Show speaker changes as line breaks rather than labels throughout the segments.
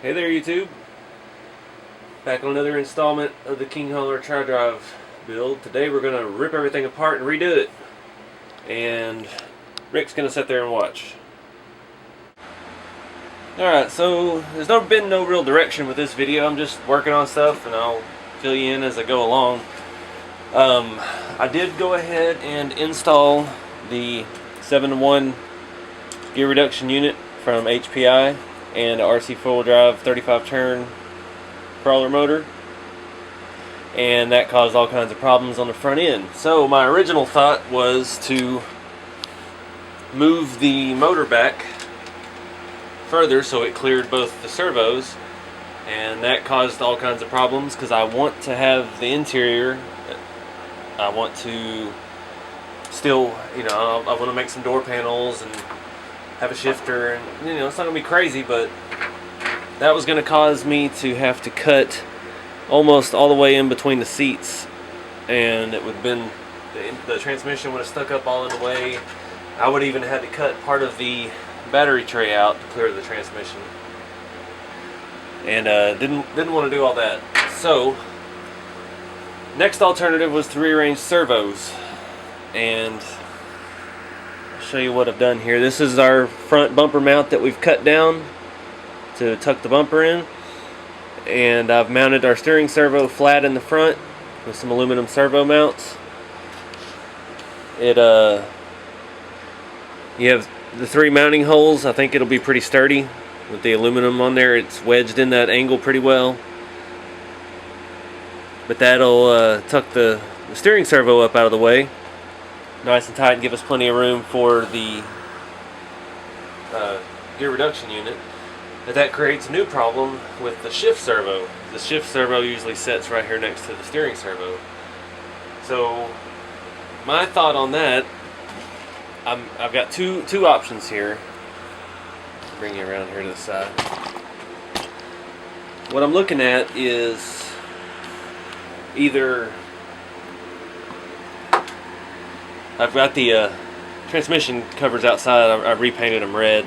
Hey there, YouTube. Back on another installment of the King Hauler Tri-Drive build. Today we're going to rip everything apart and redo it. And Rick's going to sit there and watch. Alright, so there's been no real direction with this video. I'm just working on stuff and I'll fill you in as I go along. I did go ahead and install the 7-to-1 gear reduction unit from HPI and a RC 4-wheel drive 35 turn crawler motor, and that caused all kinds of problems on the front end. So my original thought was to move the motor back further so it cleared both the servos, and that caused all kinds of problems because I want to have the interior, I want to still, I want to make some door panels and have a shifter, and it's not going to be crazy, but that was going to cause me to have to cut almost all the way in between the seats, and it would have been, the transmission would have stuck up all in the way. I would even have had to cut part of the battery tray out to clear the transmission, and didn't want to do all that. So next alternative was to rearrange servos, and show you what I've done here. This is our front bumper mount that we've cut down to tuck the bumper in, and I've mounted our steering servo flat in the front with some aluminum servo mounts. You have the 3 mounting holes. I think it'll be pretty sturdy with the aluminum on there. It's wedged in that angle pretty well, but that'll tuck the steering servo up out of the way nice and tight and give us plenty of room for the gear reduction unit. But that creates a new problem with the shift servo. The shift servo usually sits right here next to the steering servo. So my thought on that, I've got two options here. Bring you around here to the side. What I'm looking at is either I've got the transmission covers outside. I've repainted them red.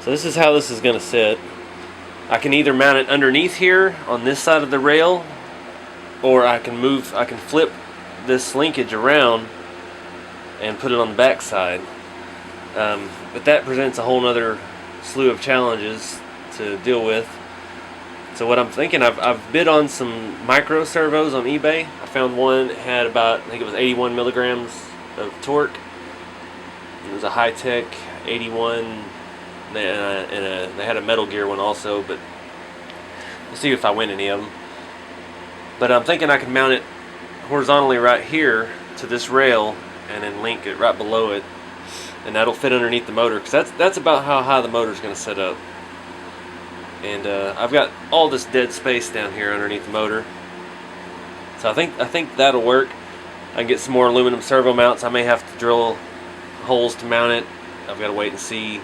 So this is how this is going to sit. I can either mount it underneath here on this side of the rail, or I can flip this linkage around and put it on the back side. But that presents a whole nother slew of challenges to deal with. So what I'm thinking, I've bid on some micro servos on eBay. I found one that had about, I think it was 81 milligrams of torque. It was a high-tech 81, and they had a metal gear one also, but we'll see if I win any of them. But I'm thinking I can mount it horizontally right here to this rail and then link it right below it, and that'll fit underneath the motor, because that's about how high the motor's going to set up. And I've got all this dead space down here underneath the motor, so I think that'll work. I can get some more aluminum servo mounts. I may have to drill holes to mount it. I've got to wait and see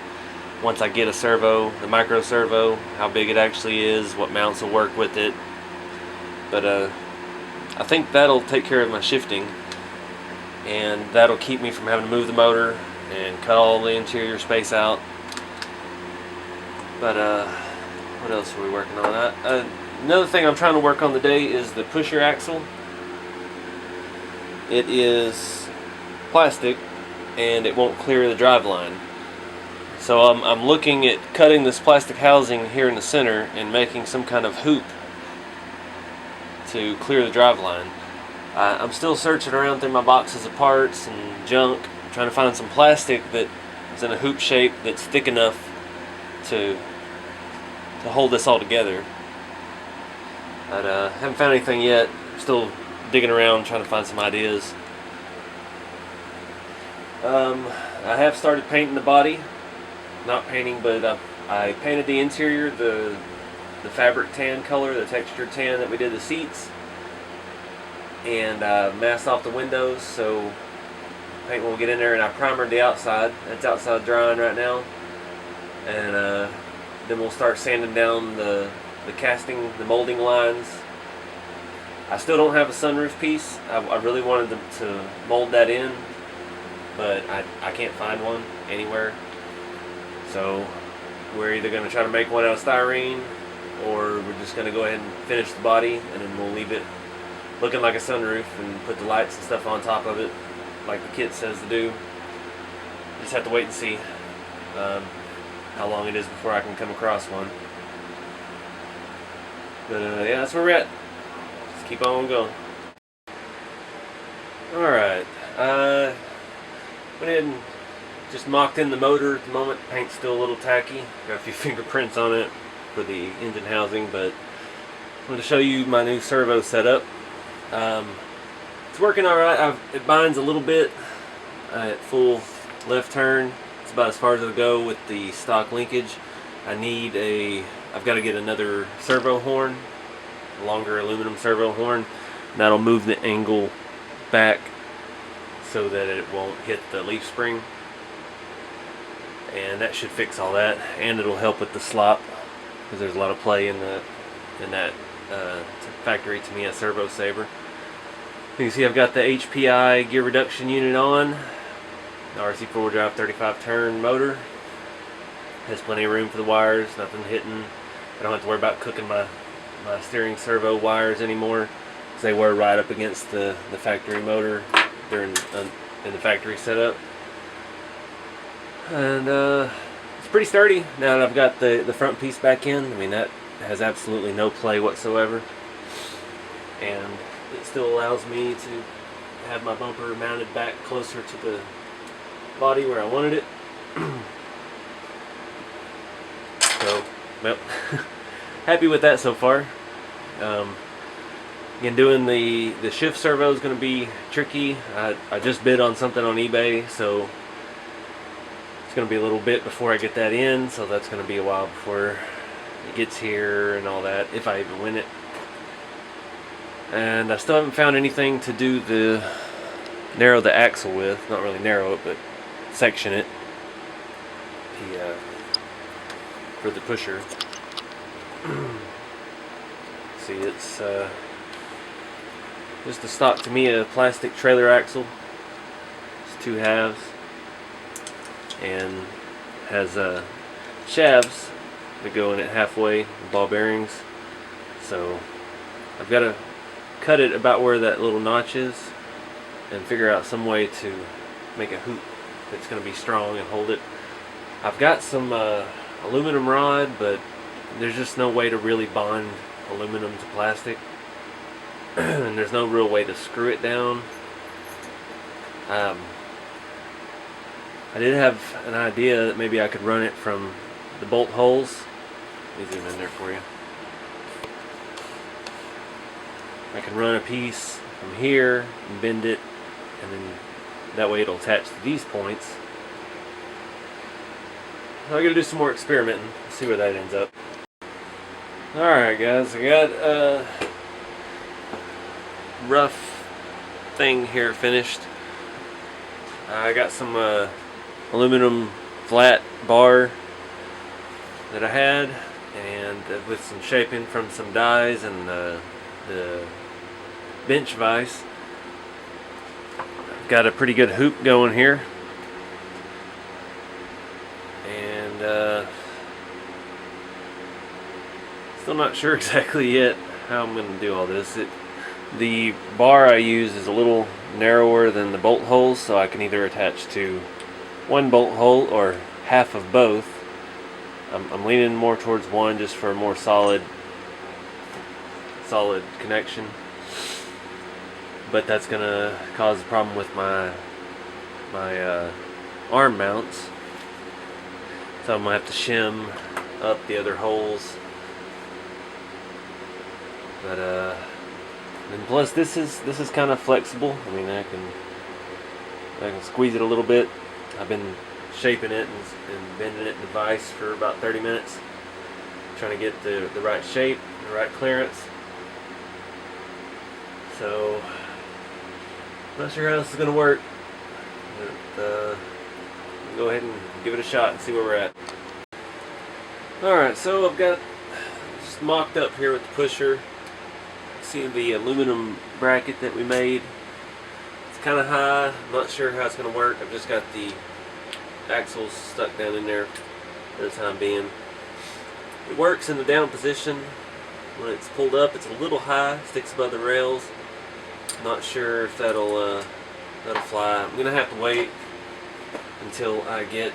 once I get a servo, the micro servo, how big it actually is, what mounts will work with it. But I think that'll take care of my shifting, and that'll keep me from having to move the motor and cut all the interior space out. But what else are we working on? Another thing I'm trying to work on today is the pusher axle. It is plastic and it won't clear the drive line. So I'm looking at cutting this plastic housing here in the center and making some kind of hoop to clear the drive line. I'm still searching around through my boxes of parts and junk, trying to find some plastic that is in a hoop shape that's thick enough to hold this all together. I haven't found anything yet. Still digging around trying to find some ideas. I have started painting the body. Not painting, but I painted the interior the fabric tan color, the textured tan that we did the seats, and masked off the windows so paint won't get in there, and I primered the outside. That's outside drying right now, and then we'll start sanding down the casting, the molding lines. I still don't have a sunroof piece. I really wanted to mold that in, but I can't find one anywhere. So we're either going to try to make one out of styrene, or we're just going to go ahead and finish the body, and then we'll leave it looking like a sunroof and put the lights and stuff on top of it like the kit says to do. Just have to wait and see how long it is before I can come across one. But yeah, that's where we're at. Let's keep on going. Alright, went ahead and just mocked in the motor at the moment. Paint's still a little tacky. Got a few fingerprints on it for the engine housing, but I wanted to show you my new servo setup. It's working alright. It binds a little bit at full left turn. It's about as far as it'll go with the stock linkage. I've got to get another servo horn, a longer aluminum servo horn. That'll move the angle back so that it won't hit the leaf spring, and that should fix all that, and it'll help with the slop because there's a lot of play in that factory Tamiya Servo Saber. You can see I've got the HPI gear reduction unit on, the RC4 drive 35 turn motor. Has plenty of room for the wires, nothing hitting. I don't have to worry about cooking my steering servo wires anymore, because they were right up against the factory motor during in the factory setup. And it's pretty sturdy now that I've got the front piece back in. I mean, that has absolutely no play whatsoever, and it still allows me to have my bumper mounted back closer to the body where I wanted it. So, well, happy with that so far. Again, doing the Shift Servo is going to be tricky. I just bid on something on eBay, so it's going to be a little bit before I get that in, so that's going to be a while before it gets here and all that, if I even win it. And I still haven't found anything to narrow the axle with. Not really narrow it, but section it. For the pusher. See, it's just a stock Tamiya plastic trailer axle. It's 2 halves and has shafts that go in it halfway, ball bearings. So I've got to cut it about where that little notch is and figure out some way to make a hoop that's going to be strong and hold it. I've got some aluminum rod, but there's just no way to really bond aluminum to plastic. And there's no real way to screw it down. I did have an idea that maybe I could run it from the bolt holes. Let me zoom in there for you. I can run a piece from here and bend it, and then that way it'll attach to these points. So I'm going to do some more experimenting, see where that ends up. Alright guys, I got a rough thing here finished. I got some aluminum flat bar that I had, and with some shaping from some dies and the bench vise. I've got a pretty good hoop going here. And still not sure exactly yet how I'm going to do all this. The bar I use is a little narrower than the bolt holes, so I can either attach to one bolt hole or half of both. I'm leaning more towards one just for a more solid connection, but that's going to cause a problem with my arm mounts, so I'm going to have to shim up the other holes. But and plus this is kind of flexible. I mean, I can squeeze it a little bit. I've been shaping it and bending it in the vise for about 30 minutes, trying to get the right shape, the right clearance. So I'm not sure how this is going to work, but we'll go ahead and give it a shot and see where we're at. Alright, so I've got just mocked up here with the pusher. See the aluminum bracket that we made. It's kind of high. I'm not sure how it's going to work. I've just got the axles stuck down in there for the time being. It works in the down position. When it's pulled up, it's a little high, sticks above the rails. Not sure if that'll fly. I'm gonna have to wait until I get.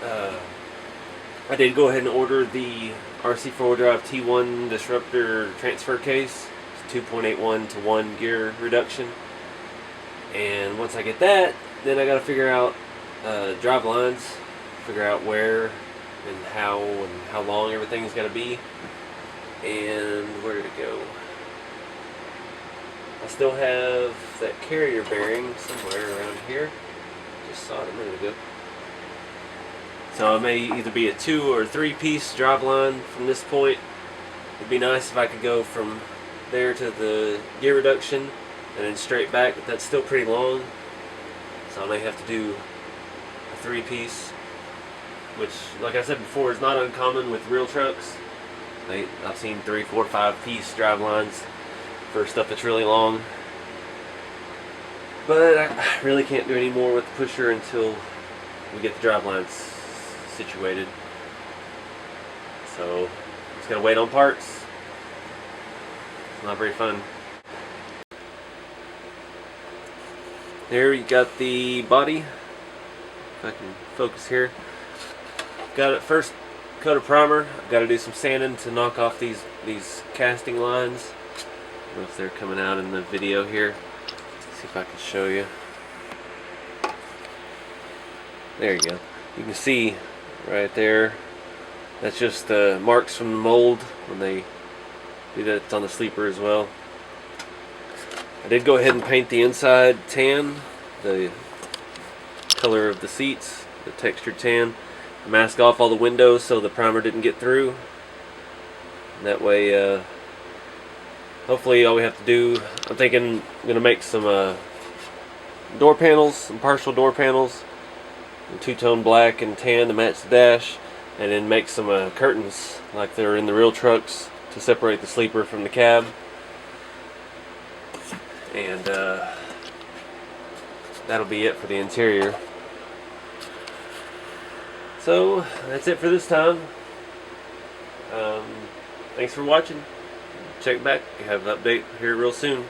I did go ahead and order the RC4 Drive T1 disruptor transfer case. It's 2.81 to 1 gear reduction. And once I get that, then I gotta figure out drive lines, figure out where and how long everything's gotta be, and where to go. I still have that carrier bearing somewhere around here. Just saw it a minute ago. So it may either be a 2 or 3 piece drive line from this point. It'd be nice if I could go from there to the gear reduction and then straight back, but that's still pretty long. So I may have to do a 3 piece, which, like I said before, is not uncommon with real trucks. I've seen 3, 4, 5 piece drive lines for stuff that's really long. But I really can't do any more with the pusher until we get the drive lines situated. So just gotta wait on parts. It's not very fun. There you got the body. If I can focus here. Got it first coat of primer. I've got to do some sanding to knock off these casting lines. I don't know if they're coming out in the video here. Let's see if I can show you. There you go. You can see right there. That's just marks from the mold when they do that. It's on the sleeper as well. I did go ahead and paint the inside tan, the color of the seats, the textured tan. Mask off all the windows so the primer didn't get through. And that way, hopefully all we have to do, I'm thinking I'm going to make some door panels, some partial door panels, two-tone black and tan to match the dash, and then make some curtains like they're in the real trucks to separate the sleeper from the cab. And that'll be it for the interior. So that's it for this time. Thanks for watching. Check back. I have an update here real soon.